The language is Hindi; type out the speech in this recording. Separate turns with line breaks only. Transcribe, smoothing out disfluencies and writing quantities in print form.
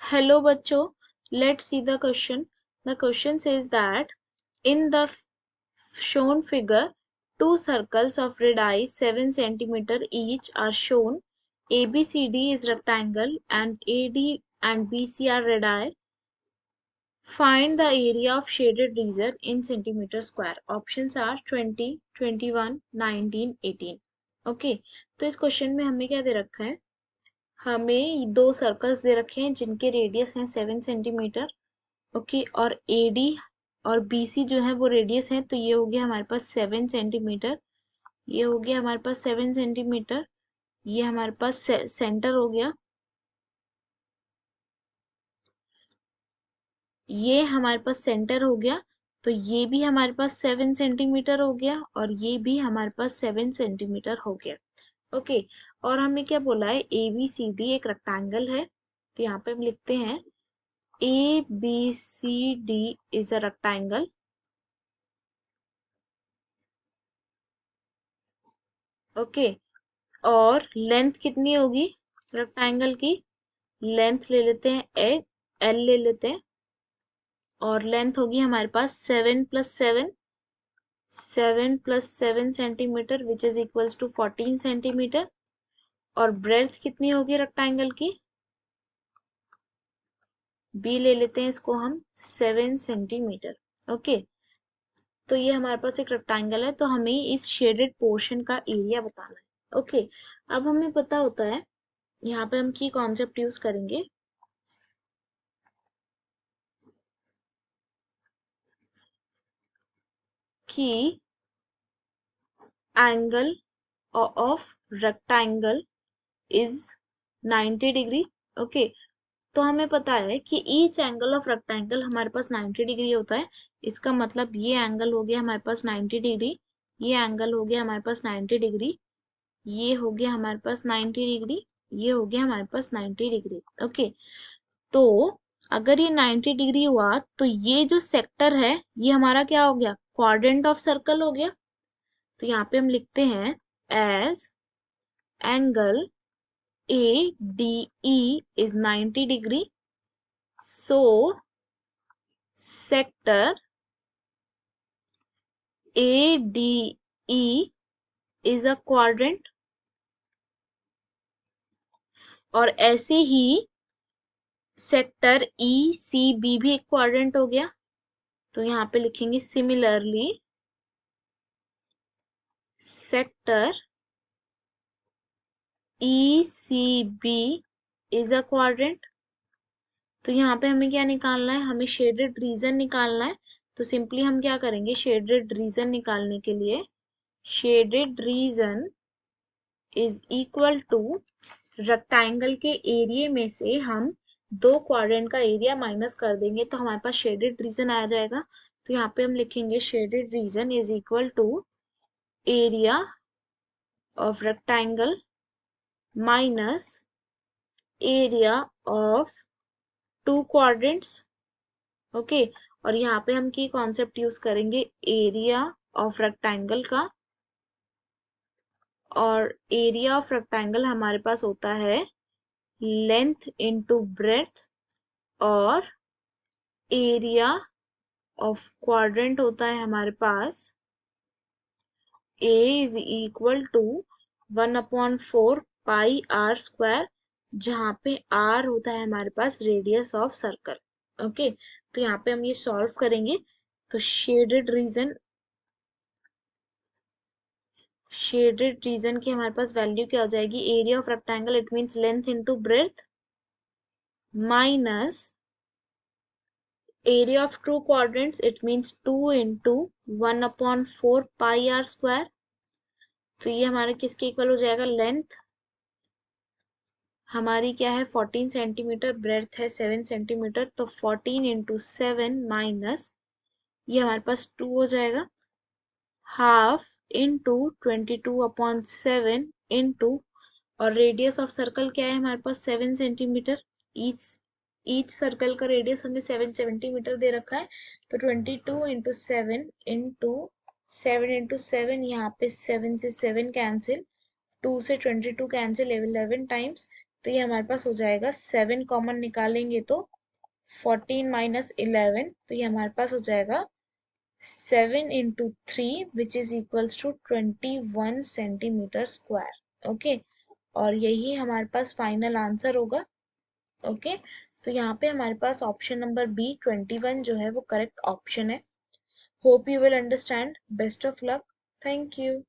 Hello bachcho, let's see the question. The question says that in the shown figure, two circles of radius 7 centimeter each are shown. ABCD is rectangle and AD and BC are radii. Find the area of shaded region in centimeter square. Options are 20, 21, 19, 18. Okay तो इस क्वेश्चन में हमें क्या दे रखा है, हमें दो सर्कल्स दे रखे हैं जिनके रेडियस हैं 7 सेंटीमीटर। ओके और एडी और बीसी जो है वो रेडियस है, तो ये हो गया हमारे पास 7 सेंटीमीटर, ये हो गया हमारे पास 7 सेंटीमीटर, ये हमारे पास सेंटर हो गया, ये हमारे पास सेंटर हो गया, तो ये भी हमारे पास 7 सेंटीमीटर हो गया और ये भी हमारे पास 7 सेंटीमीटर हो गया। ओके और हमें क्या बोला है, ए बी सी डी एक रेक्टेंगल है, तो यहाँ पे हम लिखते हैं A B C D is a rectangle. Okay और लेंथ कितनी होगी रेक्टेंगल की, लेंथ ले लेते हैं एल ले लेते हैं, और लेंथ होगी हमारे पास 7 + 7 centimetre which is equals to 14 centimetre. और ब्रेड्थ कितनी होगी रेक्टेंगल की, बी ले लेते हैं इसको हम 7 सेंटीमीटर। ओके तो ये हमारे पास एक रेक्टेंगल है, तो हमें इस शेडेड पोर्शन का एरिया बताना है। ओके अब हमें पता होता है, यहाँ पे हम की कॉन्सेप्ट यूज करेंगे कि angle of rectangle is 90 degree. Okay तो हमें पता है कि ईच एंगल ऑफ रेक्टेंगल हमारे पास 90 डिग्री होता है। इसका मतलब ये एंगल हो गया हमारे पास 90 डिग्री, ये एंगल हो गया हमारे पास 90 डिग्री, ये हो गया हमारे पास 90 डिग्री, ये हो गया हमारे पास 90 डिग्री। ओके तो अगर ये 90 डिग्री हुआ तो ये जो सेक्टर है ये हमारा क्या हो गया, क्वाड्रेंट ऑफ सर्कल हो गया। तो यहाँ पे हम लिखते हैं as angle ADE is 90 degree, so sector ADE is a quadrant। और ऐसे ही सेक्टर ECB भी एक क्वाड्रेंट हो गया, तो यहाँ पे लिखेंगे similarly sector ECB is a quadrant। तो यहाँ पे हमें क्या निकालना है, हमें शेडेड रीजन निकालना है। तो सिंपली हम क्या करेंगे, शेडेड रीजन निकालने के लिए shaded region is equal to rectangle के एरिया में से हम दो क्वाड्रेंट का एरिया माइनस कर देंगे तो हमारे पास शेडेड रीजन आ जाएगा। तो यहाँ पे हम लिखेंगे shaded region is equal to area of rectangle minus area of two quadrants. Okay और यहाँ पे हम की कॉन्सेप्ट यूज करेंगे एरिया ऑफ रेक्टेंगल का, और एरिया ऑफ रेक्टेंगल हमारे पास होता है लेंथ इनटू ब्रेड्थ, और एरिया ऑफ क्वाड्रेंट होता है हमारे पास A is equal to 1/4 pi r square, जहाँ पे R होता है हमारे पास रेडियस ऑफ सर्कल। ओके तो यहाँ पे हम ये सॉल्व करेंगे, तो शेडेड रीजन की हमारे पास वैल्यू क्या हो जाएगी, area of rectangle it means length into breadth minus area of two quadrants it means 2 into 1/4 pi r square। तो ये हमारे किसके इक्वल हो जाएगा, लेंथ हमारी क्या है 14 सेंटीमीटर, ब्रेड्थ है 7 सेंटीमीटर, तो 14 इंटू 7 माइनस ये हमारे पास 2 हो जाएगा, हाफ इंटू 22/7 इंटू, और रेडियस ऑफ सर्कल क्या है हमारे पास 7 सेंटीमीटर, ईच ईच सर्कल का रेडियस हमें 7 सेंटीमीटर दे रखा है। तो 22 इंटू 7 यहाँ पे 7 से 7 कैंसिल, 2 से 22 कैंसिल 11 टाइम्स, तो ये हमारे पास हो जाएगा 7 कॉमन निकालेंगे तो 14 माइनस 11, तो ये हमारे पास हो जाएगा 7 into 3 which is equals to 21 centimetre square. Okay, और यही हमारे पास फाइनल आंसर होगा। ओके, तो यहाँ पे हमारे पास ऑप्शन नंबर बी 21 जो है वो करेक्ट ऑप्शन है। Hope you will understand. Best of luck. Thank you.